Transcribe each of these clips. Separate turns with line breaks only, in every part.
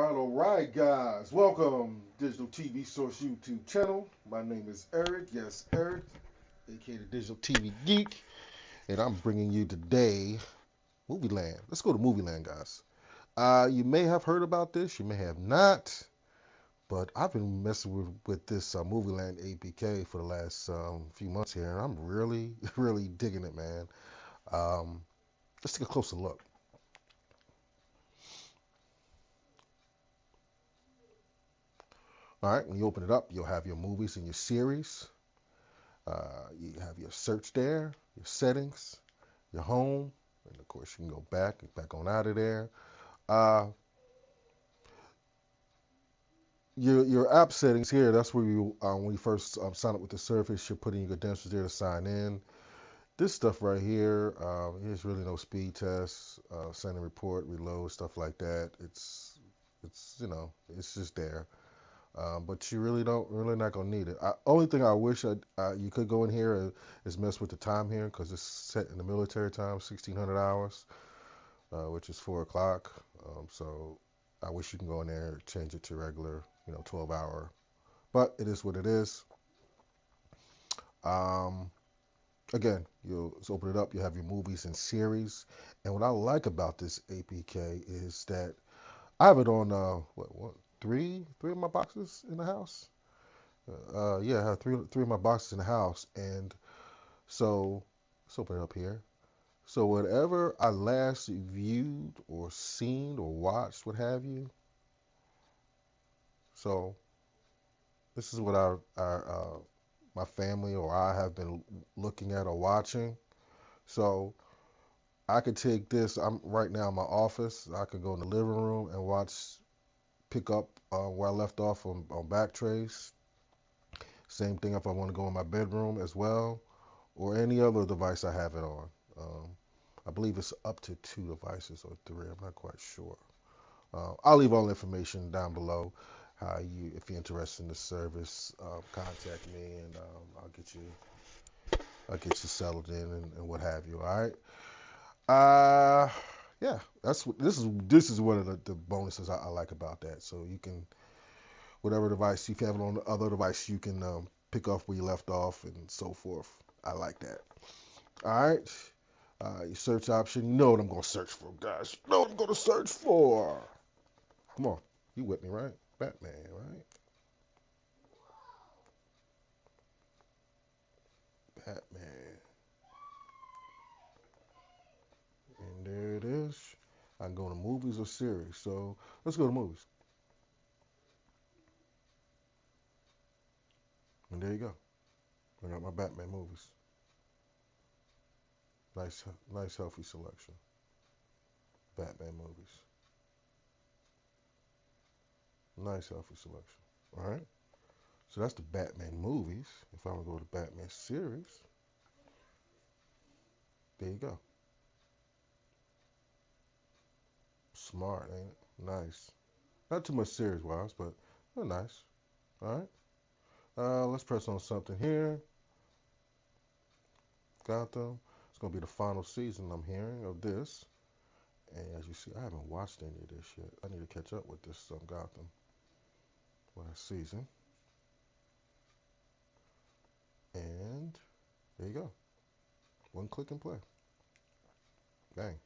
all right, guys. Welcome, Digital TV Source YouTube channel. My name is Eric. Yes, Eric, aka the Digital TV Geek, and I'm bringing you today MovieLand. Let's go to MovieLand, guys. You may have heard about this, you may have not, but I've been messing with this MovieLand APK for the last few months here, and I'm really, really digging it, man. Let's take a closer look. All right, when you open it up, you'll have your movies and your series. You have your search there, your settings, your home, and of course you can go back on out of there. Uh, your app settings here. That's where you when you first sign up with the service, you're putting your credentials there to sign in. This stuff right here, there's really no speed tests, send and report, reload, stuff like that. It's it's just there. But you really not gonna need it. Only thing I wish you could go in here is mess with the time here because it's set in the military time, 1600 hours, which is 4 o'clock. So I wish you can go in there and change it to regular, 12-hour. But it is what it is. Um, Again, you'll just open it up. You have your movies and series. And what I like about this APK is that I have it on three of my boxes in the house. Yeah, I have three of my boxes in the house, and so let's open it up here. So whatever I last viewed or seen or watched, what have you. So this is what our my family or I have been looking at or watching. So I could take this. I'm right now in my office. I could go in the living room and pick up where I left off on Backtrace. Same thing if I want to go in my bedroom as well, or any other device I have it on. Um, I believe it's up to 2 devices or 3. I'm not quite sure. I'll leave all the information down below. If you're interested in the service, contact me and I'll get you settled in and what have you. All right. Yeah, this is one of the bonuses I like about that. So you can whatever device if you have it on the other device, you can pick off where you left off and so forth. I like that. All right. Your search option. You know what I'm going to search for, guys. You know what I'm going to search for. Come on. You with me, right? Batman, right? Batman. And there it is. I can go to movies or series. So let's go to movies. And there you go. I got my Batman movies. Nice, healthy selection. Batman movies. Nice, healthy selection. All right. So that's the Batman movies. If I want to go to Batman series, there you go. Smart, ain't it? Nice. Not too much series wise, but nice. All right. Let's press on something here. Gotham. It's gonna be the final season I'm hearing of this. And as you see, I haven't watched any of this yet. I need to catch up with this Gotham last season. And there you go. One click and play. Bang.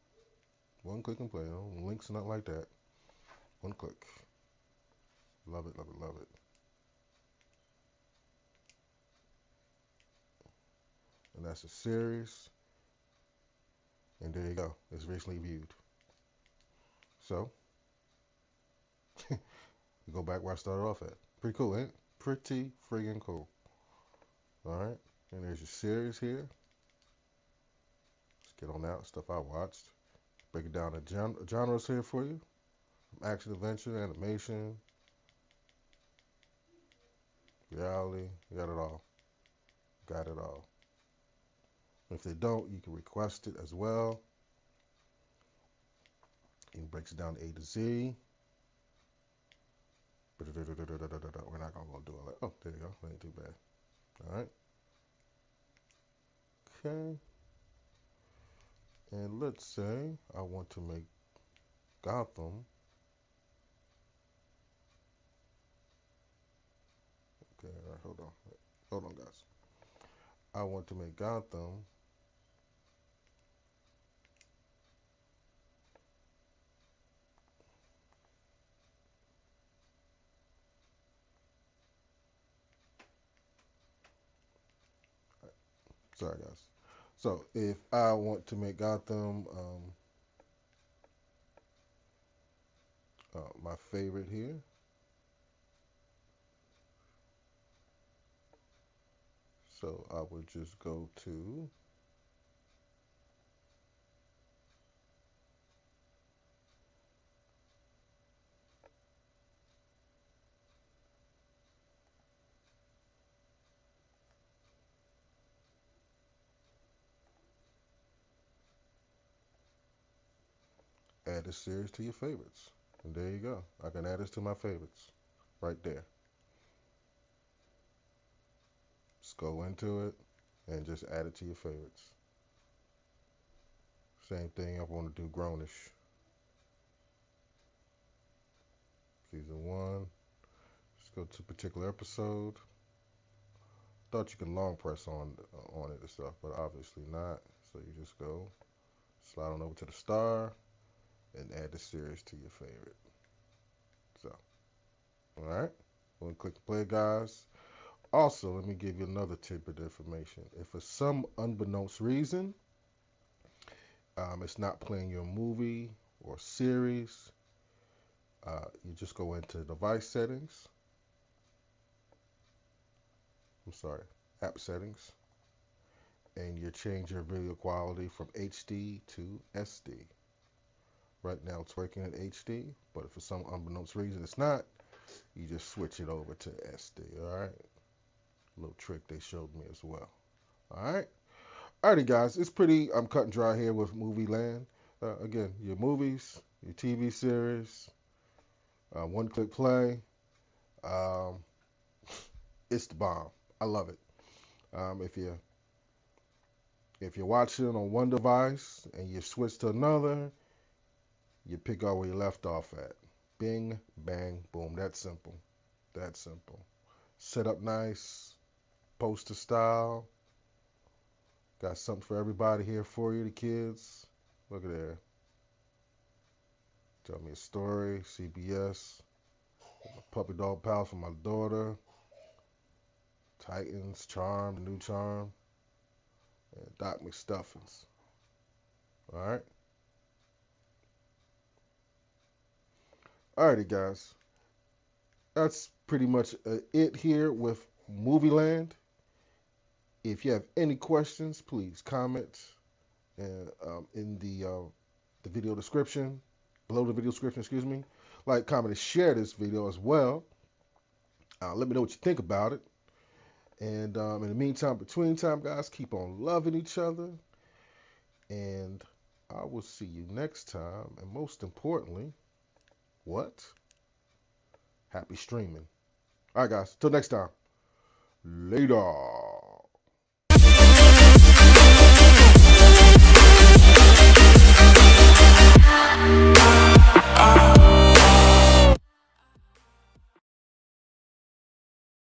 One click and play. No links, not like that. One click. Love it, love it, love it. And that's a series. And there you go. It's recently viewed. So, you go back where I started off at. Pretty cool, ain't it? Pretty friggin' cool. Alright. And there's your series here. Let's get on that stuff I watched. Break it down to genres here for you. Action, adventure, animation, reality. You got it all. Got it all. If they don't, you can request it as well. It breaks it down to A to Z. We're not gonna do all that. Oh, there you go. That ain't too bad. All right. Okay. And let's say I want to make Gotham hold on, guys. I want to make Gotham sorry, guys. So if I want to make Gotham my favorite here, so I would just go to add this series to your favorites. And there you go. I can add this to my favorites right there. Just go into it and just add it to your favorites. Same thing, I want to do Grownish. Season 1. Just go to a particular episode. Thought you could long press on it and stuff, but obviously not. So you just go, slide on over to the star, and add the series to your favorite. So, alright. We'll click play, guys. Also, let me give you another tidbit of information. If for some unbeknownst reason, it's not playing your movie or series, you just go into device settings. App settings. And you change your video quality from HD to SD. Right now it's working at HD, but if for some unbeknownst reason it's not, you just switch it over to SD, alright? Little trick they showed me as well. Alright? Alrighty, guys, it's pretty cut and dry here with MovieLand. Again, your movies, your TV series, one-click play. It's the bomb. I love it. If you're watching on one device and you switch to another, you pick up where you left off at. Bing, bang, boom. That's simple. That's simple. Set up nice, poster style. Got something for everybody here for you, the kids. Look at there. Tell me a story, CBS. Puppy Dog Pals for my daughter. Titans, Charm, the new Charm. And Doc McStuffins. Alright. Alrighty, guys. That's pretty much it here with MovieLand. If you have any questions, please comment in the video description, below the video description, excuse me. Like, comment, and share this video as well. Let me know what you think about it. And in the meantime, between time, guys, keep on loving each other. And I will see you next time. And most importantly, what? Happy streaming. All right, guys. Till next time. Later.